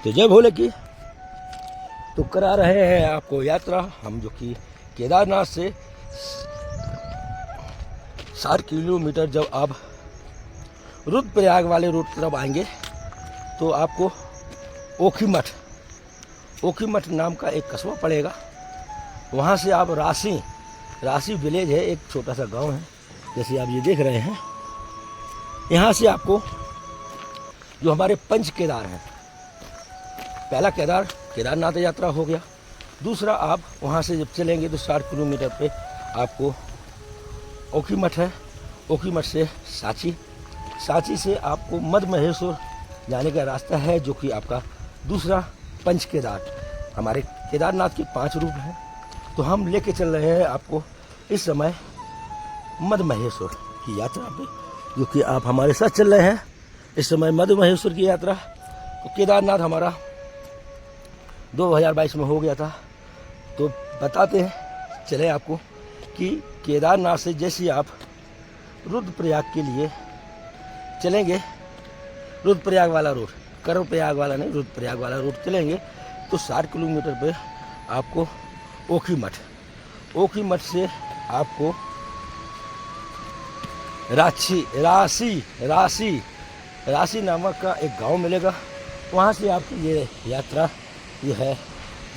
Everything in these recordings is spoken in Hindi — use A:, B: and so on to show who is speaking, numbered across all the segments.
A: तो जय भोले की। तो करा रहे हैं आपको यात्रा हम, जो कि केदारनाथ से 60 किलोमीटर जब आप रुद्रप्रयाग वाले रूट तरफ आएंगे तो आपको ओखीमठ नाम का एक कस्बा पड़ेगा। वहाँ से आप राशि विलेज है, एक छोटा सा गांव है जैसे आप ये देख रहे हैं। यहाँ से आपको जो हमारे पंच केदार हैं, पहला केदारनाथ यात्रा हो गया। दूसरा आप वहाँ से जब चलेंगे तो 60 किलोमीटर पे आपको ओखीमठ है। ओखीमठ से सांची से आपको मध्य महेश्वर जाने का रास्ता है, जो कि आपका दूसरा पंच केदार। हमारे केदारनाथ के 5 रूप हैं, तो हम लेके चल रहे हैं आपको इस समय मध्य महेश्वर की यात्रा पे, जो कि आप हमारे साथ चल रहे हैं इस समय मध्य महेश्वर की यात्रा। तो केदारनाथ हमारा 2022 में हो गया था। तो बताते हैं चले आपको कि केदारनाथ से जैसे आप रुद्रप्रयाग के लिए चलेंगे, रुद्रप्रयाग वाला रूट, कर्णप्रयाग वाला नहीं, रुद्रप्रयाग वाला रूट चलेंगे तो 60 किलोमीटर पे आपको ओखीमठ से आपको राशि नामक का एक गांव मिलेगा। वहाँ से आपकी ये यात्रा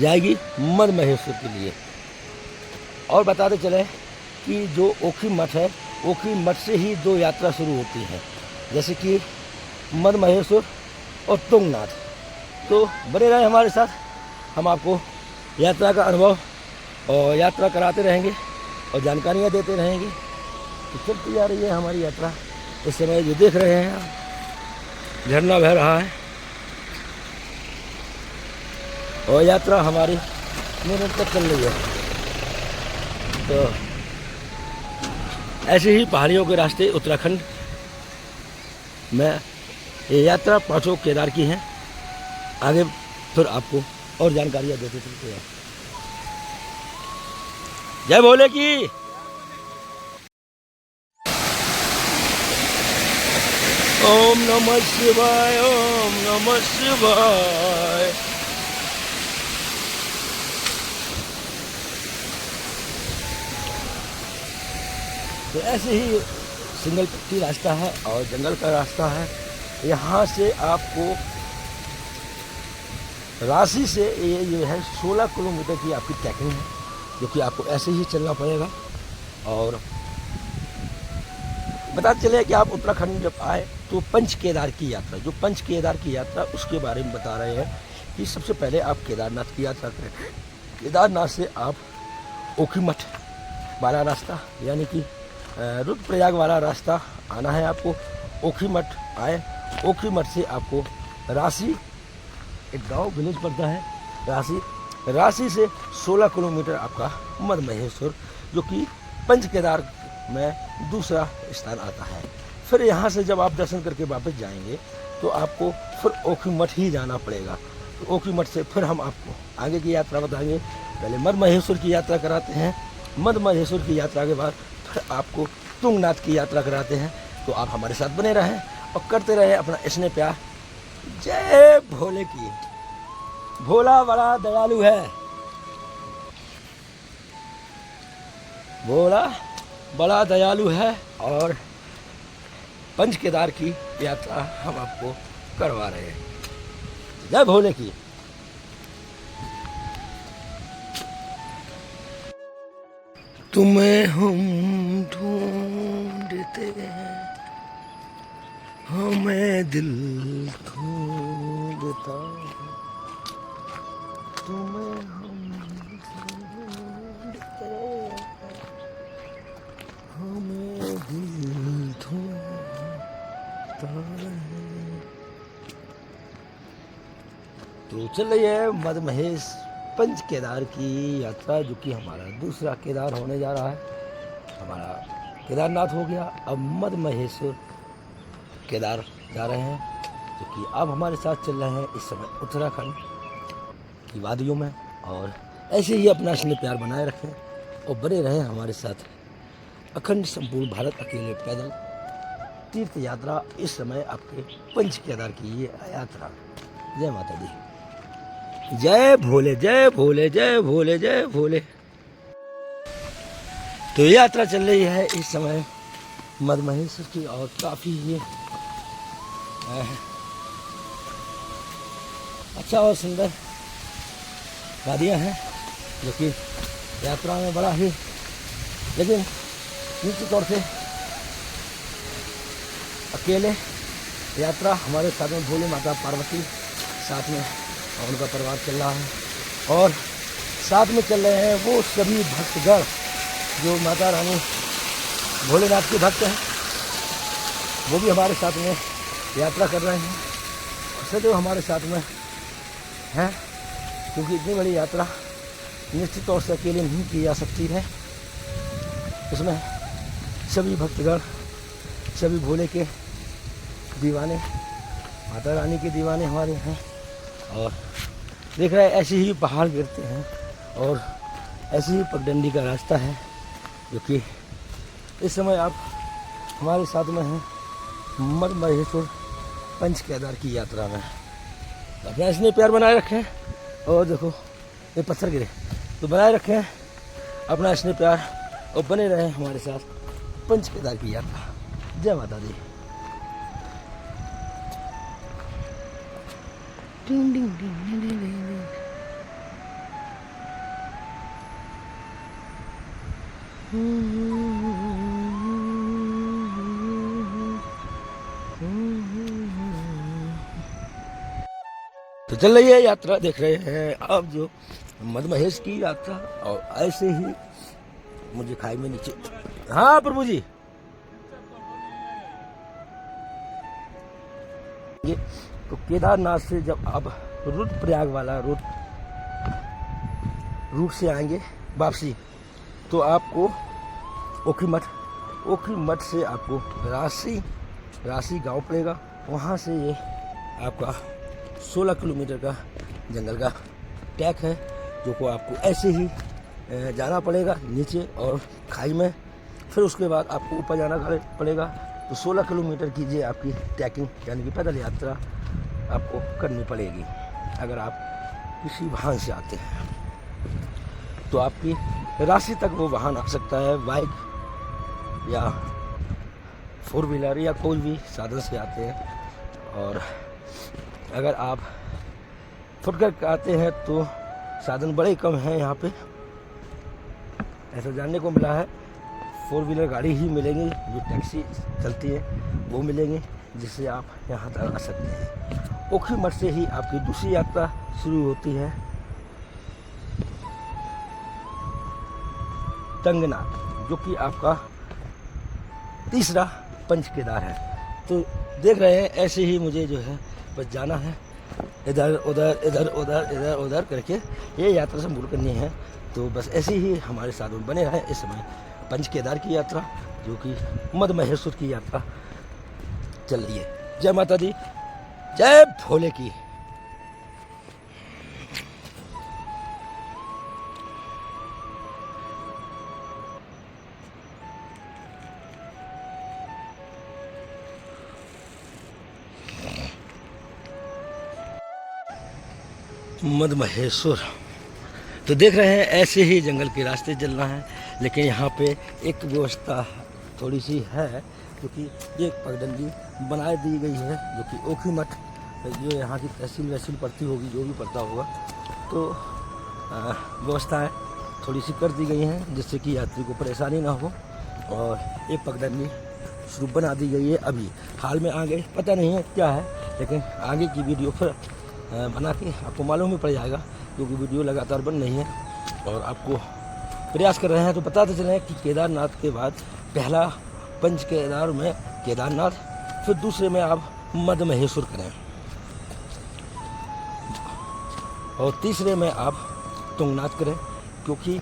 A: जाएगी मध्य महेश्वर के लिए। और बताते चले कि जो ओखीमठ है, ओखीमठ से ही 2 यात्रा शुरू होती है, जैसे कि मध्य महेश्वर और तुंगनाथ। तो बने रहे हमारे साथ, हम आपको यात्रा का अनुभव और यात्रा कराते रहेंगे और जानकारियाँ देते रहेंगे। तो चलती जा रही है हमारी यात्रा। इस समय जो देख रहे हैं आप, झरना बह रहा है और यात्रा हमारी निरंतर चल रही है। तो ऐसे ही पहाड़ियों के रास्ते उत्तराखंड में ये यात्रा 5 केदार की है। आगे फिर आपको और जानकारियाँ देते चलते हैं। जय भोले की। ओम नमः शिवाय, ओम नमः शिवाय। तो ऐसे ही सिंगल पट्टी रास्ता है और जंगल का रास्ता है। यहाँ से आपको राशि से ये है 16 किलोमीटर की आपकी ट्रैकिंग है, जो कि आपको ऐसे ही चलना पड़ेगा। और बताते चले कि आप उत्तराखंड जब आए तो पंच केदार की यात्रा, जो पंच केदार की यात्रा उसके बारे में बता रहे हैं कि सबसे पहले आप केदारनाथ की यात्रा करें। केदारनाथ से आप ओखीमठ वाला रास्ता यानी कि रुद्रप्रयाग वाला रास्ता आना है आपको। ओखीमठ आए, ओखीमठ से आपको राशि, एक गांव विलेज पड़ता है राशि से 16 किलोमीटर आपका मध्य महेश्वर, जो कि पंच केदार में दूसरा स्थान आता है। फिर यहाँ से जब आप दर्शन करके वापस जाएंगे तो आपको फिर ओखीमठ ही जाना पड़ेगा। तो ओखीमठ से फिर हम आपको आगे की यात्रा बताएंगे। पहले मध्य महेश्वर की यात्रा कराते हैं, मध्य महेश्वर की यात्रा के बाद फिर आपको तुंगनाथ की यात्रा कराते हैं। तो आप हमारे साथ बने रहें और करते रहें अपना स्नेह प्यार। जय भोले की। भोला बड़ा दयालु है, भोला बड़ा दयालु है। और पंच केदार की यात्रा हम आपको करवा रहे हैं। जय भोले की। तुम्हें हम ढूंढते हैं, हमें दिल ढूंढता है। तुम्हें हम ढूंढते हैं, हमें दिल ढूंढता है। तो चल रही है मध्य महेश पंच केदार की यात्रा, जो कि हमारा दूसरा केदार होने जा रहा है। हमारा केदारनाथ हो गया, अब मध्य महेश्वर केदार जा रहे हैं, जो कि आप हमारे साथ चल रहे हैं इस समय उत्तराखंड की वादियों में। और ऐसे ही अपना स्नेह प्यार बनाए रखें और बने रहें हमारे साथ। अखंड संपूर्ण भारत अकेले पैदल तीर्थ यात्रा इस समय आपके पंच केदार की ये यात्रा। जय माता दी। जय भोले जय भोले जय भोले जय भोले। तो ये यात्रा चल रही है इस समय मदमहेश्वर की और काफ़ी ये अच्छा और सुंदर वादियाँ हैं जो कि यात्रा में बड़ा ही, लेकिन निश्चित तौर से अकेले यात्रा हमारे साथ में भोले माता पार्वती साथ में और उनका परिवार चल रहा है, और साथ में चल रहे हैं वो सभी भक्तगण जो माता रानी भोलेनाथ के भक्त हैं, वो भी हमारे साथ में यात्रा कर रहे हैं। सदैव हमारे साथ में हैं, क्योंकि इतनी बड़ी यात्रा निश्चित तौर से अकेले नहीं की जा सकती है। इसमें सभी भक्तगण, सभी भोले के दीवाने, माता रानी के दीवाने हमारे हैं, और देख रहे हैं ऐसे ही पहाड़ गिरते हैं और ऐसे ही पगडंडी का रास्ता है जो कि इस समय आप हमारे साथ में हैं मदमहेश्वर पंच केदार की यात्रा में। अपना इसने प्यार बनाए रखें, और देखो ये पत्थर गिरे तो बनाए रखें अपना इसने प्यार, और बने रहें हमारे साथ पंच केदार की यात्रा। जय माता दी। डिंग डिंग डिंग डिंग डिंग डिंग। तो चल रही है यात्रा, देख रहे हैं अब जो मदमहेश की यात्रा, और ऐसे ही मुझे खाई में नीचे। हाँ प्रभु जी, ये तो केदारनाथ से जब आप रुद्रप्रयाग वाला रूट से आएंगे वापसी, तो आपको ओखीमठ से आपको राशि गांव पड़ेगा। वहाँ से ये आपका 16 किलोमीटर का जंगल का ट्रैक है, जो को आपको ऐसे ही जाना पड़ेगा नीचे और खाई में। फिर उसके बाद आपको ऊपर जाना पड़ेगा। तो 16 किलोमीटर की ये आपकी ट्रैकिंग यानी कि पैदल यात्रा आपको करनी पड़ेगी। अगर आप किसी वाहन से आते हैं तो आपकी राशि तक वो वाहन आ सकता है, बाइक या 4 व्हीलर या कोई भी साधन से आते हैं। और अगर आप फुटकर आते हैं तो साधन बड़े कम हैं यहाँ पे, ऐसा जानने को मिला है। 4 व्हीलर गाड़ी ही मिलेंगी, जो टैक्सी चलती है वो मिलेंगी, जिससे आप यहाँ तक आ सकते हैं। ओखीमठ से ही आपकी दूसरी यात्रा शुरू होती है टंगनाथ, जो कि आपका तीसरा पंच केदार है। तो देख रहे हैं ऐसे ही मुझे जो है बस जाना है, इधर उधर इधर उधर इधर उधर करके ये यात्रा संपूर्ण करनी है। तो बस ऐसे ही हमारे साथ में बने रहे। इस समय पंच केदार की यात्रा, जो कि मदमहेश्वर की यात्रा चल रही है। जय माता दी, जय भोले की। मदमहेश्वर तो देख रहे हैं ऐसे ही जंगल के रास्ते चलना है, लेकिन यहाँ पे एक व्यवस्था थोड़ी सी है, क्योंकि ये पगडंडी बना दी गई है, जो कि ओखीमठ जो यहाँ की तहसील पड़ती होगी, जो भी पड़ता होगा, तो व्यवस्थाएं थोड़ी सी कर दी गई हैं, जिससे कि यात्री को परेशानी ना हो। और ये पगडंडी शुरू बना दी गई है, अभी हाल में आगे पता नहीं है क्या है, लेकिन आगे की वीडियो फिर बना के आपको मालूम ही पड़ जाएगा, क्योंकि वीडियो लगातार बन रही है और आपको प्रयास कर रहे हैं। तो बताते चले कि केदारनाथ के बाद पहला पंच केदार में केदारनाथ, फिर दूसरे में आप मदमहेश्वर करें, और तीसरे में आप तुंगनाथ करें, क्योंकि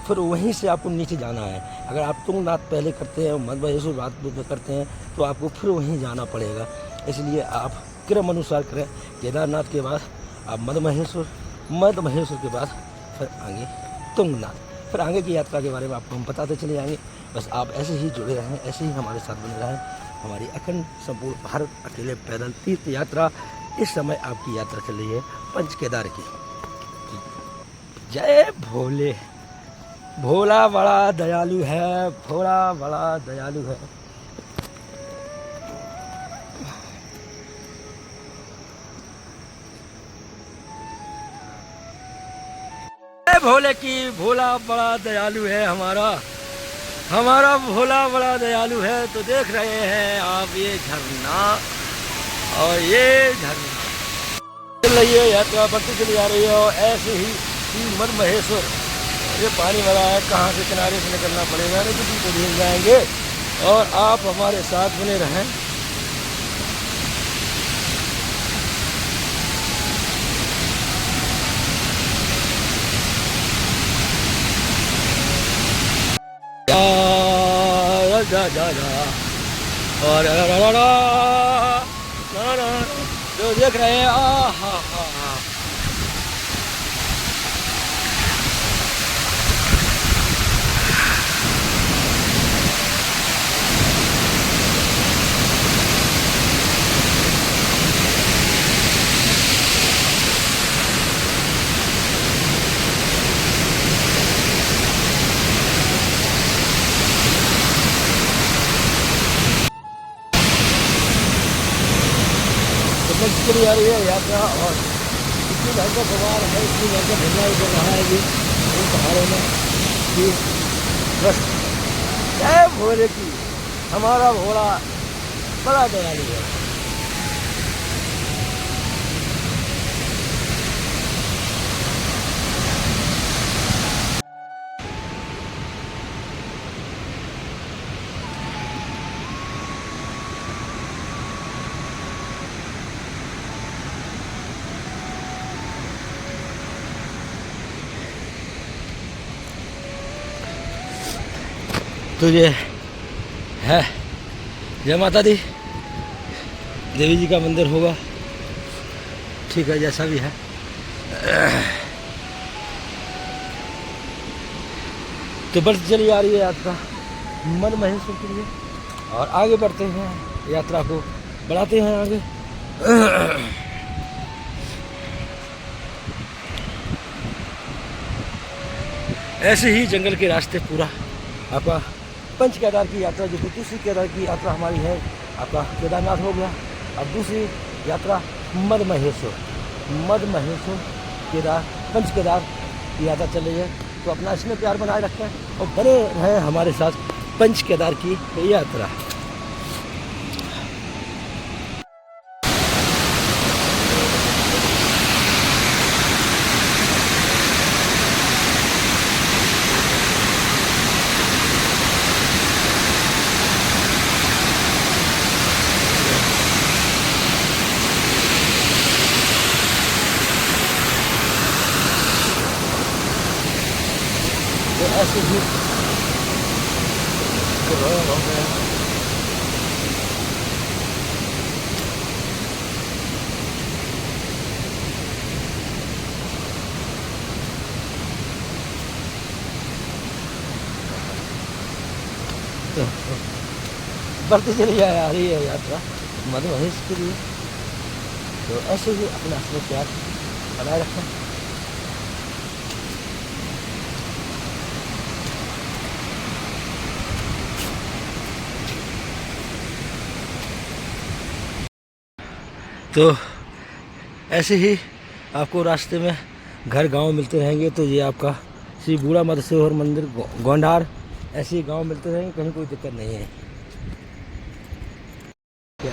A: फिर वहीं से आपको नीचे जाना है। अगर आप तुंगनाथ पहले करते हैं और मदमहेश्वर बाद में करते हैं तो आपको फिर वहीं जाना पड़ेगा। इसलिए आप क्रम अनुसार करें। केदारनाथ के बाद आप मदमहेश्वर के बाद फिर आगे तुंगनाथ, फिर आगे की यात्रा के बारे में आपको हम बताते चले जाएंगे। बस आप ऐसे ही जुड़े रहें, ऐसे ही हमारे साथ बने रहें। हमारी अखंड संपूर्ण भारत अकेले पैदल तीर्थ यात्रा इस समय आपकी यात्रा चल रही है पंच केदार की। जय भोले। भोला बड़ा दयालु है, भोला बड़ा दयालु है। जय भोले की। भोला बड़ा दयालु है हमारा, हमारा भोला बड़ा दयालु है। तो देख रहे हैं आप ये झरना, और ये झरना चल रही है, यात्रा बढ़ती चली जा रही है। और ऐसे ही मद महेश्वर, ये पानी भरा है, कहाँ से किनारे से निकलना पड़ेगा, नहीं किसी को भीग जाएंगे। और आप हमारे साथ बने रहें। और जो देख रहे हैं, आ हा हा। चली जा रही है यात्रा, और इतनी भयंकर सवार है, इतनी भयंकर घटना कर रहा है ये इन पहाड़ों में कि बस जय भोले की। हमारा भोला बड़ा दयालु है। तो ये है, जय माता दी, देवी जी का मंदिर होगा, ठीक है, जैसा भी है। तो बढ़ती चली आ रही है यात्रा मद महेश्वर के लिए, और आगे बढ़ते हैं, यात्रा को बढ़ाते हैं आगे। ऐसे ही जंगल के रास्ते पूरा आपका पंच केदार की यात्रा, जो कि दूसरी केदार की यात्रा हमारी है, आपका केदारनाथ हो गया। अब दूसरी यात्रा मद महेश्वर, मद महेश्वर केदार, पंच केदार की यात्रा चल रही है। तो अपना इसमें प्यार बनाए रखते हैं और बने रहें हमारे साथ पंच केदार की यात्रा। ऐसे ही बढ़ती चली आ रही है यात्रा मद महेश्वर के लिए। तो ऐसे ही अपना अपने प्यार बनाए रखें। तो ऐसे ही आपको रास्ते में घर गांव मिलते रहेंगे। तो ये आपका श्री बूढ़ा मदसेश्वर मंदिर गोंडार, ऐसे ही गांव मिलते रहेंगे, कहीं कोई दिक्कत नहीं है। क्या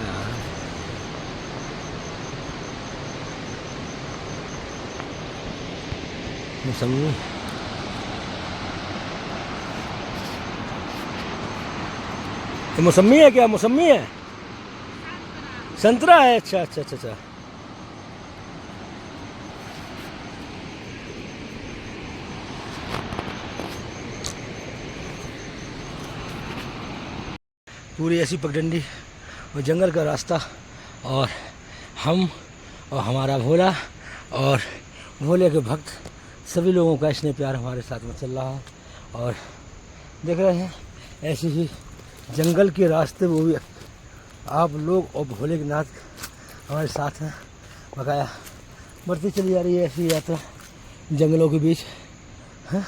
A: मौसमी, मौसमी है क्या? मौसमी है, संतरा है। अच्छा अच्छा अच्छा अच्छा। पूरी ऐसी पगडंडी और जंगल का रास्ता, और हम और हमारा भोला और भोले के भक्त सभी लोगों का स्नेह प्यार हमारे साथ में चल रहा है। और देख रहे हैं ऐसे ही जंगल के रास्ते, वो भी आप लोग और भोले के नाथ हमारे साथ हैं। बकाया बढ़ती चली जा रही है ऐसी यात्रा जंगलों के बीच। हाँ?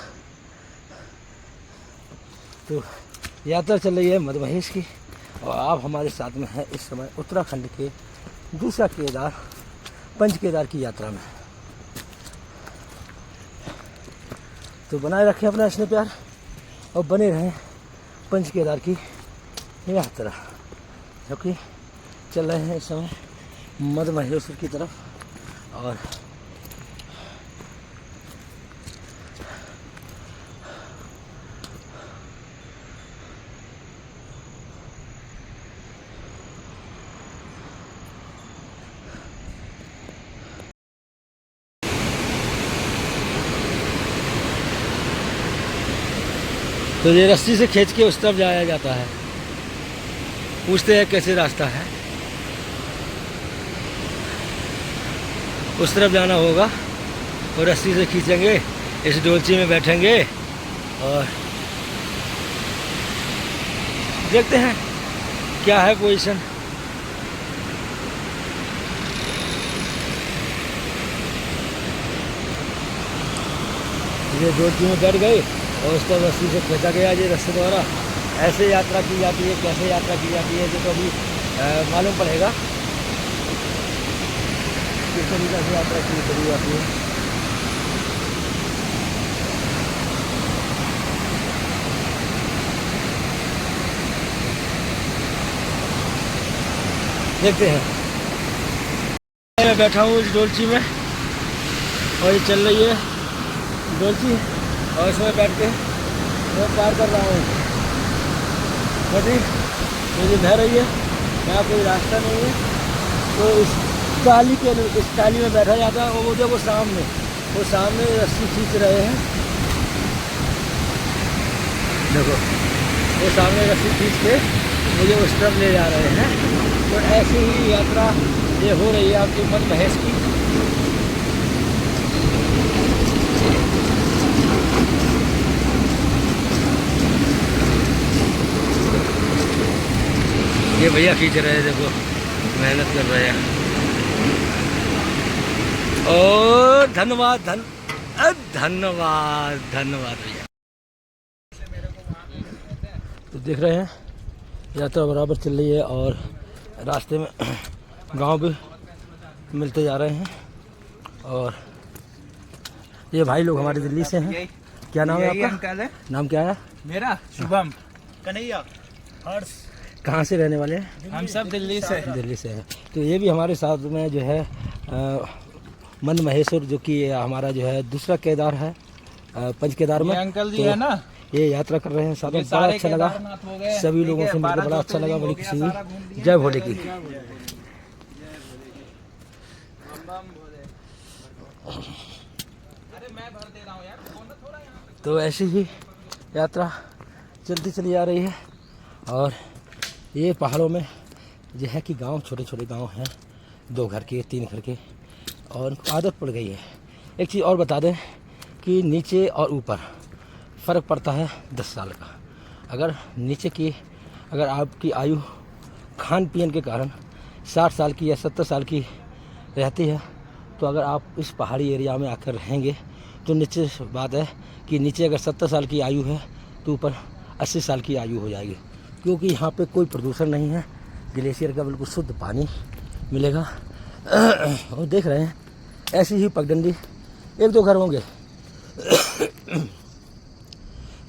A: तो यात्रा चल रही है मद महेश की और आप हमारे साथ में हैं इस समय उत्तराखंड के दूसरा केदार पंच केदार की यात्रा में। तो बनाए रखें अपना स्नेह प्यार और बने रहें पंच केदार की यात्रा, जो कि चल रहे हैं इस समय मद महेश्वर की तरफ। और तो ये रस्सी से खींच के उस तरफ जाया जाता है। पूछते हैं कैसे रास्ता है, उस तरफ जाना होगा और रस्सी से खींचेंगे, इस डोलची में बैठेंगे और देखते हैं क्या है पोजीशन। ये डोलची में बैठ गए और उस तरफ रस्सी से खींचा गया ये रस्सी द्वारा। ऐसे यात्रा की जाती है, कैसे यात्रा की जाती है तो अभी मालूम पड़ेगा किस तरीके से यात्रा करी जाती है। देखते हैं। मैं बैठा हूँ इस डोलची में और ये चल रही है डोलची और इसमें बैठ के मैं पार कर रहा हूँ नदी। मुझे बह रही है, यहाँ कोई रास्ता नहीं है, तो इस टाली में बैठा जाता है। और वो जो वो सामने रस्सी खींच रहे हैं, देखो वो सामने रस्सी खींच के मुझे उस तरफ ले जा रहे हैं। तो ऐसी ही यात्रा ये हो रही है आपकी मद महेश की। ये भैया खींच रहे हैं, देखो मेहनत कर रहे हैं। और धन्यवाद धन्यवाद भैया। तो देख रहे हैं यात्रा बराबर चल रही है और रास्ते में गांव भी मिलते जा रहे हैं। और ये भाई लोग हमारे दिल्ली से हैं। क्या नाम है आपका? नाम क्या है?
B: मेरा शुभम कन्हैया हर्ष।
A: कहाँ से रहने वाले हैं?
B: हम सब दिल्ली से
A: हैं। तो ये भी हमारे साथ में जो है मद महेश्वर, जो कि हमारा जो है दूसरा केदार है पंच केदार में।
B: अंकल जी
A: तो
B: है ना,
A: ये यात्रा कर रहे हैं साथ में। बड़ा अच्छा लगा, सभी लोगों से मिलकर बड़ा अच्छा लगा, बड़ी खुशी हुई। जय भोले की। तो ऐसी ही यात्रा चलती चली आ रही है। और ये पहाड़ों में जो है कि गांव, छोटे छोटे गांव हैं, 2 घर के 3 घर के, और उनको आदत पड़ गई है। एक चीज़ और बता दें कि नीचे और ऊपर फ़र्क पड़ता है 10 साल का। अगर आपकी आयु खान पीन के कारण 60 साल की या 70 साल की रहती है, तो अगर आप इस पहाड़ी एरिया में आकर रहेंगे तो निश्चित बात है कि नीचे अगर 70 साल की आयु है तो ऊपर 80 साल की आयु हो जाएगी। क्योंकि यहाँ पे कोई प्रदूषण नहीं है, ग्लेशियर का बिल्कुल शुद्ध पानी मिलेगा। और देख रहे हैं ऐसी ही पगडंडी 1-2 घर होंगे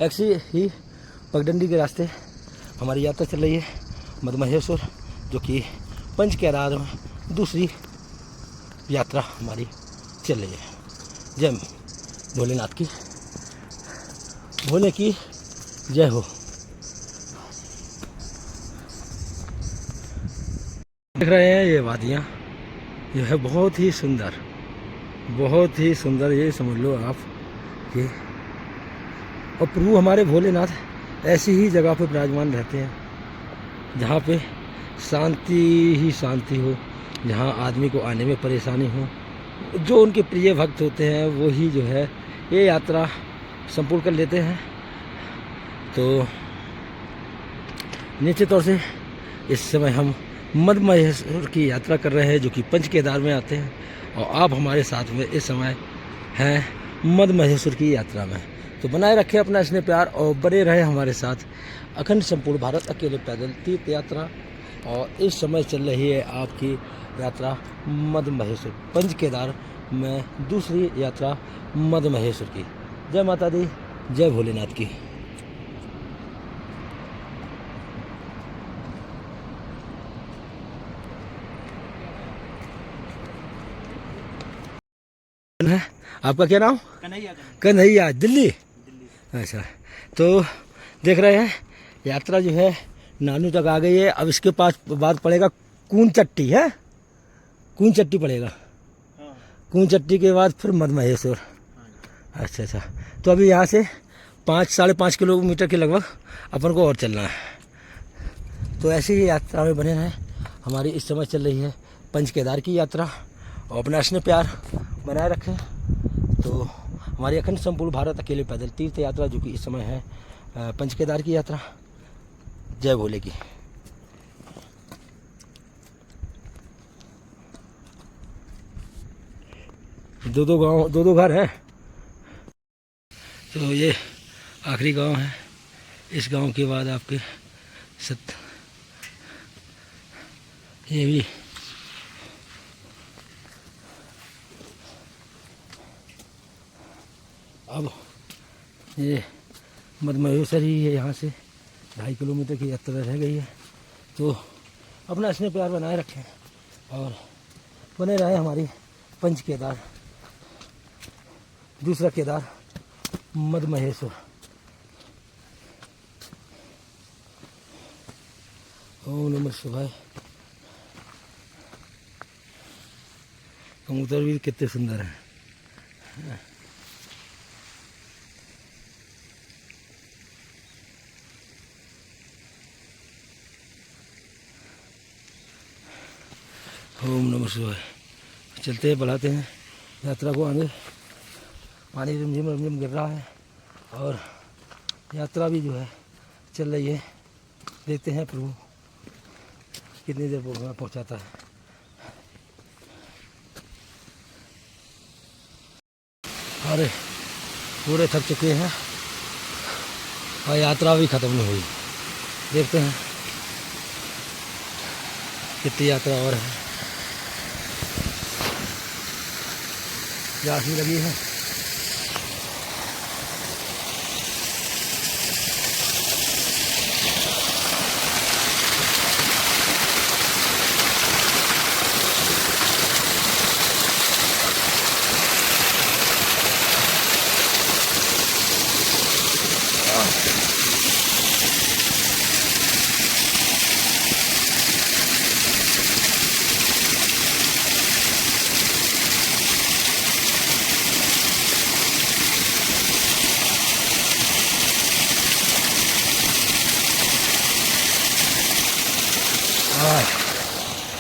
A: ऐसी ही पगडंडी के रास्ते हमारी यात्रा चल रही है मद महेश्वर, जो कि पंच केदार में दूसरी यात्रा हमारी चल रही है। जय भोलेनाथ की, भोले की जय हो। देख रहे हैं ये वादियाँ, ये है बहुत ही सुंदर, ये समझ लो आप कि। और प्रभु हमारे भोलेनाथ ऐसी ही जगह पे विराजमान रहते हैं जहाँ पे शांति ही शांति हो, जहाँ आदमी को आने में परेशानी हो। जो उनके प्रिय भक्त होते हैं वो ही जो है ये यात्रा संपूर्ण कर लेते हैं। तो निश्चित तौर से इस समय हम मद महेश्वर की यात्रा कर रहे हैं, जो कि पंच केदार में आते हैं। और आप हमारे साथ में इस समय हैं मद महेश्वर की यात्रा में। तो बनाए रखे अपना इसने प्यार और बने रहे हमारे साथ। अखंड संपूर्ण भारत अकेले पैदल तीर्थ यात्रा, और इस समय चल रही है आपकी यात्रा मध्य महेश्वर पंच केदार में दूसरी यात्रा मध्य महेश्वर की। जय माता दी, जय भोलेनाथ की। है आपका क्या नाम?
B: कन्हैया
A: कन्हैया, दिल्ली। अच्छा, तो देख रहे हैं यात्रा जो है नानू तक आ गई है। अब इसके पास बाद पड़ेगा कून चट्टी है, कून चट्टी पड़ेगा। कून चट्टी के बाद फिर मध्य महेश्वर। अच्छा अच्छा, तो अभी यहाँ से 5-5.5 किलोमीटर के लगभग अपन को और चलना है। तो ऐसी ही यात्रा में बने रहें। हमारी इस समय चल रही है पंच केदार की यात्रा, और अपना स्नेह प्यार बनाए रखें। तो हमारी अखंड संपूर्ण भारत अकेले पैदल तीर्थ यात्रा जो कि इस समय है पंच केदार की यात्रा। जय भोले की। दो घर हैं। तो ये आखिरी गांव है। इस गांव के बाद आपके ये भी अब ये मध्य महेश्वर ही है। यहाँ से 2.5 किलोमीटर की यात्रा रह गई है। तो अपना स्नेह प्यार बनाए रखें और बने रहे हमारी पंच केदार दूसरा केदार मध्य महेश्वर। ओम नमः शिवाय। कबूतर भी कितने सुंदर हैं। ओम नमः शिवाय। चलते हैं, बढ़ाते हैं यात्रा को आगे। पानी रिमझिम रिमझिम गिर रहा है और यात्रा भी जो है चल रही है। देखते हैं प्रभु कितनी देर पहुंचाता है। अरे पूरे थक चुके हैं और यात्रा भी ख़त्म नहीं हुई। देखते हैं कितनी यात्रा और है। प्यास भी लगी है।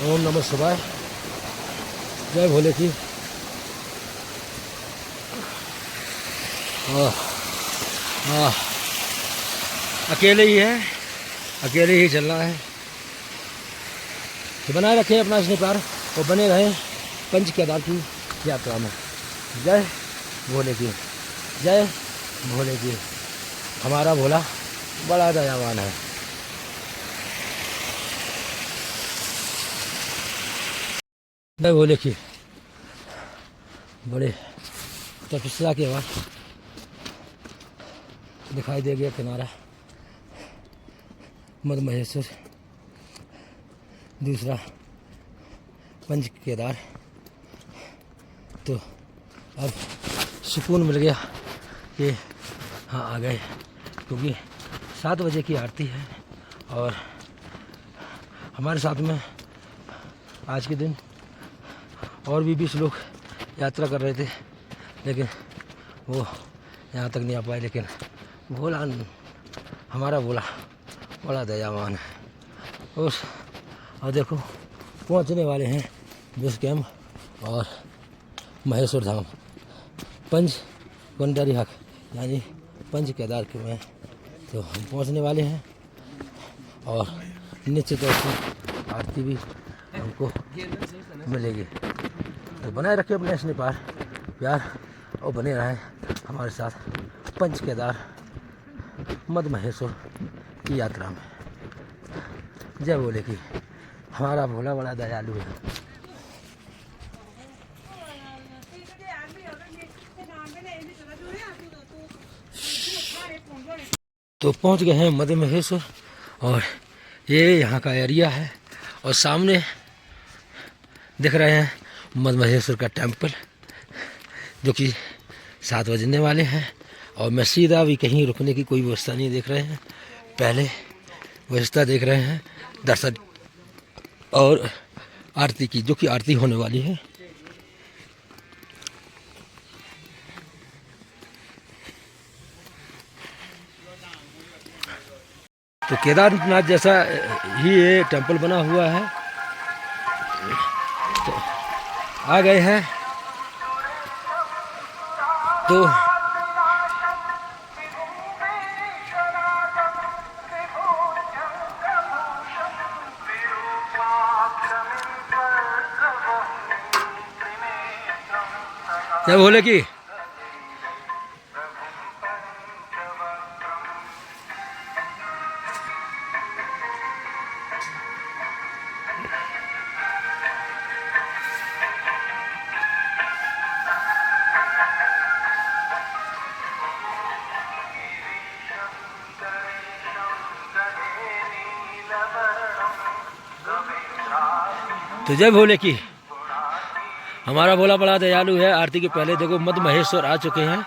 A: ओम नमः शिवाय। जय भोले की। अकेले ही है, अकेले ही चलना है। तो बनाए रखें अपना स्नेह प्यार और बने रहें पंच केदार की यात्रा में। जय भोले की, जय भोले की। हमारा भोला बड़ा दयावान है। जय भोले की। बड़े तपस्या के बाद दिखाई दे गया किनारा मध्य महेश्वर दूसरा पंच केदार। तो अब सुकून मिल गया कि हाँ आ गए, क्योंकि 7 बजे की आरती है और हमारे साथ में आज के दिन और भी 20 लोग यात्रा कर रहे थे, लेकिन वो यहाँ तक नहीं आ पाए। लेकिन भोला, हमारा भोला बड़ा दयावान है। और देखो पहुँचने वाले हैं बेस कैम्प और महेश्वर धाम पंच गंडारी हक यानी पंच केदार के में। तो हम पहुँचने वाले हैं और निश्चित तौर से आरती भी हमको मिलेगी। तो बनाए रखें अपने स्नेह प्यार और बने रहें हमारे साथ। पंच केदार मद महेश्वर की यात्रा में। जय बोले कि हमारा भोला बड़ा दयालु है। तो पहुंच गए हैं मद महेश्वर और ये यहाँ का एरिया है और सामने दिख रहे हैं मद महेश्वर का टेम्पल जो कि 7 बजने वाले हैं। और मैं सीधा भी कहीं रुकने की कोई व्यवस्था नहीं देख रहे हैं, पहले व्यवस्था देख रहे हैं दर्शन और आरती की, जो कि आरती होने वाली है। तो केदारनाथ जैसा ही ये टेंपल बना हुआ है। तो आ गए हैं तो क्या बोले कि तो जय भोले की हमारा भोला बड़ा दयालु है। आरती के पहले देखो मद महेश्वर आ चुके हैं।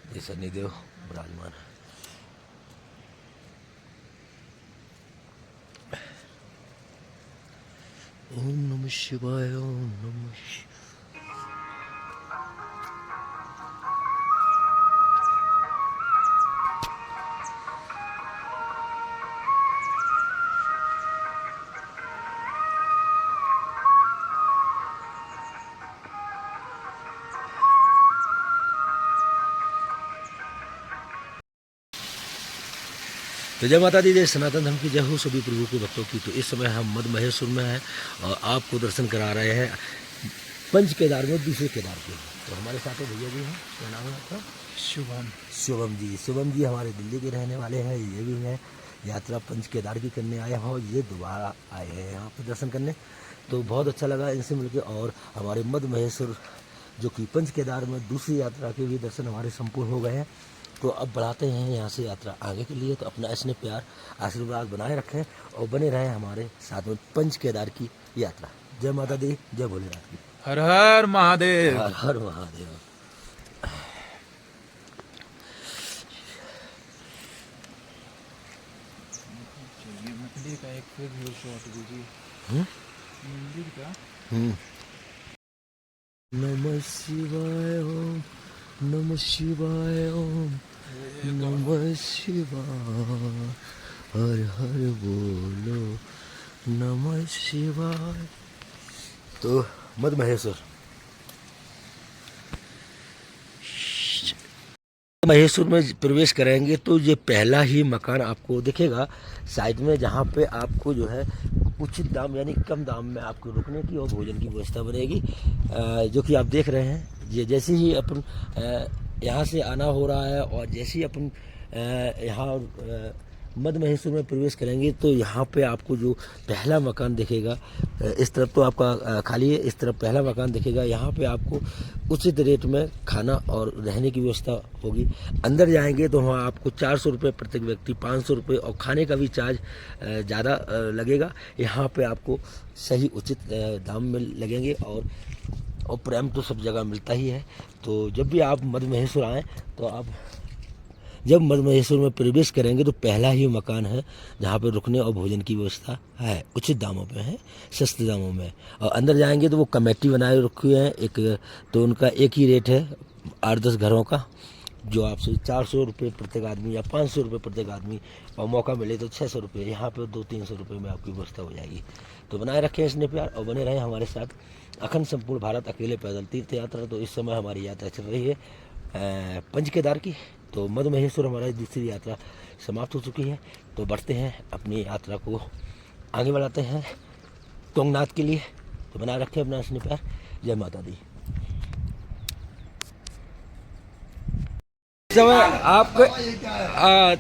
A: ये शनिदेव विराजमान है। ओम नमः शिवाय, ओम नमः शिवाय। तो जय माता दी, जय सनातन धर्म की जय हो सभी प्रभु के भक्तों की। तो इस समय हम मद महेश्वर में हैं और आपको दर्शन करा रहे हैं पंच केदार में दूसरे केदार के। तो हमारे साथ भैया जी हैं, क्या नाम है आपका? शुभम जी। शुभम जी हमारे दिल्ली के रहने वाले हैं। ये भी है यात्रा पंच केदार की करने आए हैं और ये दोबारा आए हैं यहाँ पर दर्शन करने। तो बहुत अच्छा लगा इनसे मिलकर। और हमारे मद महेश्वर जो कि पंच केदार में दूसरी यात्रा के भी दर्शन हमारे संपूर्ण हो गए हैं। तो अब बढ़ाते हैं यहाँ से यात्रा आगे के लिए। तो अपना स्नेह प्यार आशीर्वाद बनाए रखें और बने रहें हमारे साथ में पंच केदार की यात्रा। जय माता दी, जय भोलेनाथ की।
B: हर हर महादेव।
A: हर हर महादेव।
B: मंदिर का एक फिर व्यू शॉट दीजिए। मंदिर का
A: नमः शिवाय ओम, नमः शिवाय ओम, नमः शिवाय। हर हर बोलो नमः शिवाय। तो मद महेश्वर में प्रवेश करेंगे तो ये पहला ही मकान आपको दिखेगा साइड में, जहाँ पे आपको जो है उचित दाम यानी कम दाम में आपको रुकने की और भोजन की व्यवस्था बनेगी, जो कि आप देख रहे हैं। ये जैसे ही अपन यहाँ से आना हो रहा है और जैसे ही अपन यहाँ मद महेश्वर में प्रवेश करेंगे तो यहाँ पे आपको जो पहला मकान दिखेगा, इस तरफ तो आपका खाली है, इस तरफ पहला मकान दिखेगा। यहाँ पे आपको उचित रेट में खाना और रहने की व्यवस्था होगी। अंदर जाएंगे तो वहाँ आपको 400 रुपये प्रत्येक व्यक्ति, 500 रुपये और खाने का भी चार्ज ज़्यादा लगेगा। यहाँ पे आपको सही उचित दाम में लगेंगे और प्रेम तो सब जगह मिलता ही है। तो जब भी आप मद महेश्वर आएँ तो आप जब मद महेश्वर में प्रवेश करेंगे तो पहला ही मकान है जहाँ पर रुकने और भोजन की व्यवस्था है, उचित दामों पे है, सस्ते दामों में। और अंदर जाएंगे तो वो कमेटी बनाए रखी है एक, तो उनका एक ही रेट है 8-10 घरों का, जो आपसे 400 रुपये प्रत्येक आदमी या 500 रुपये प्रत्येक आदमी, और मौका मिले तो 600 रुपये, यहाँ पे 200-300 रुपये में आपकी व्यवस्था हो जाएगी। तो बनाए रखें इसने प्यार और बने रहें हमारे साथ। अखंड संपूर्ण भारत अकेले पैदल तीर्थ यात्रा। तो इस समय हमारी यात्रा चल रही है पंच केदार की। तो मद महेश्वर हमारी दूसरी यात्रा समाप्त हो चुकी है। तो बढ़ते हैं अपनी यात्रा को आगे बढ़ाते हैं तुंगनाथ के लिए। तो बनाए रखें अपना स्नेह प्यार। जय माता दी। समय आपको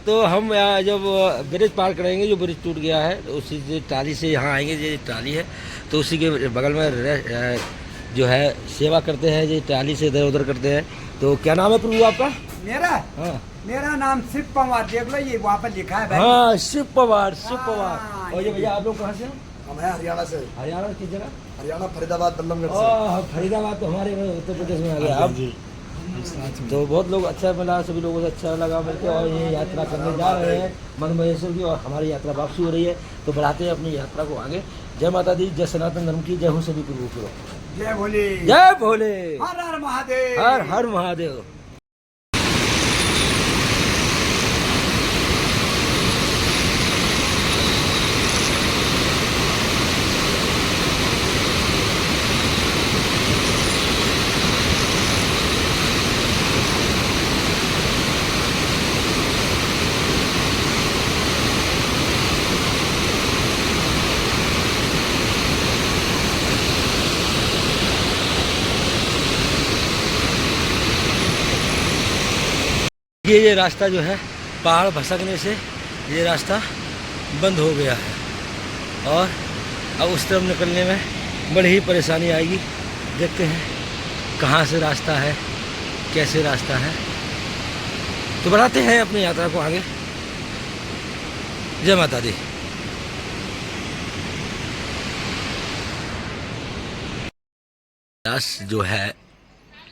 A: तो हम यहाँ जब ब्रिज पार करेंगे, जो ब्रिज टूट गया है, तो उसी से ट्राली से यहाँ आएंगे। ये ट्राली है तो उसी के बगल में जो है सेवा करते हैं, ये ट्राली से इधर उधर करते हैं। तो क्या नाम है प्रभु आपका?
C: मेरा
A: हाँ,
C: मेरा नाम शिव पवार, देख लो ये वहाँ पर लिखा है भाई।
A: हाँ, शिव पवार, शिव पवार।
C: हाँ,
A: और ये भैया आप लोग कहाँ से हैं?
D: हम हैं हरियाणा से।
A: हरियाणा किस जगह?
D: हरियाणा फरीदाबाद बल्लमगढ़ से।
A: फरीदाबाद तो हमारे उत्तर प्रदेश में आ गया। अब तो बहुत लोग अच्छा मिला, सभी लोगों से अच्छा लगा मिलकर, और ये यात्रा करने जा रहे हैं मद महेश्वर की, और हमारी यात्रा वापसी हो रही है। तो बढ़ाते हैं अपनी यात्रा को आगे। जय माता दी, जय सनातन धर्म की, जय हो सभी गुरु की।
C: जय भोले,
A: जय भोले,
C: हर हर महादेव,
A: हर हर महादेव। ये रास्ता जो है पहाड़ भसकने से ये रास्ता बंद हो गया है, और अब उस तरफ निकलने में बड़ी ही परेशानी आएगी। देखते हैं कहाँ से रास्ता है, कैसे रास्ता है। तो बढ़ाते हैं अपनी यात्रा को आगे। जय माता दी। जो है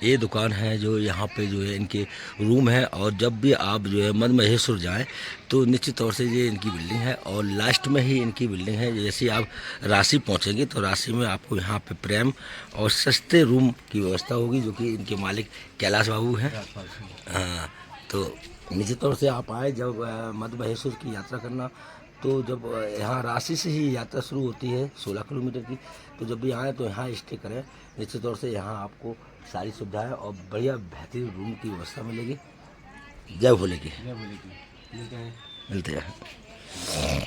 A: ये दुकान है, जो यहाँ पे जो है इनके रूम है। और जब भी आप जो है मद महेश्वर जाएं तो निश्चित तौर से ये इनकी बिल्डिंग है, और लास्ट में ही इनकी बिल्डिंग है। जैसे आप राशि पहुँचेंगे तो राशि में आपको यहाँ पे प्रेम और सस्ते रूम की व्यवस्था होगी, जो कि इनके मालिक कैलाश बाबू हैं। हाँ, तो निश्चित तौर से आप आए जब मद महेश्वर की यात्रा करना, तो जब यहाँ राशि से ही यात्रा शुरू होती है 16 किलोमीटर की। तो जब भी आएँ तो यहाँ स्टे करें। निश्चित तौर से यहाँ आपको सारी सुविधाएं और बढ़िया बेहतरीन रूम की व्यवस्था मिलेगी। जय भोले की।
B: जय भोले की। मिलते हैं।
A: मिलते हैं।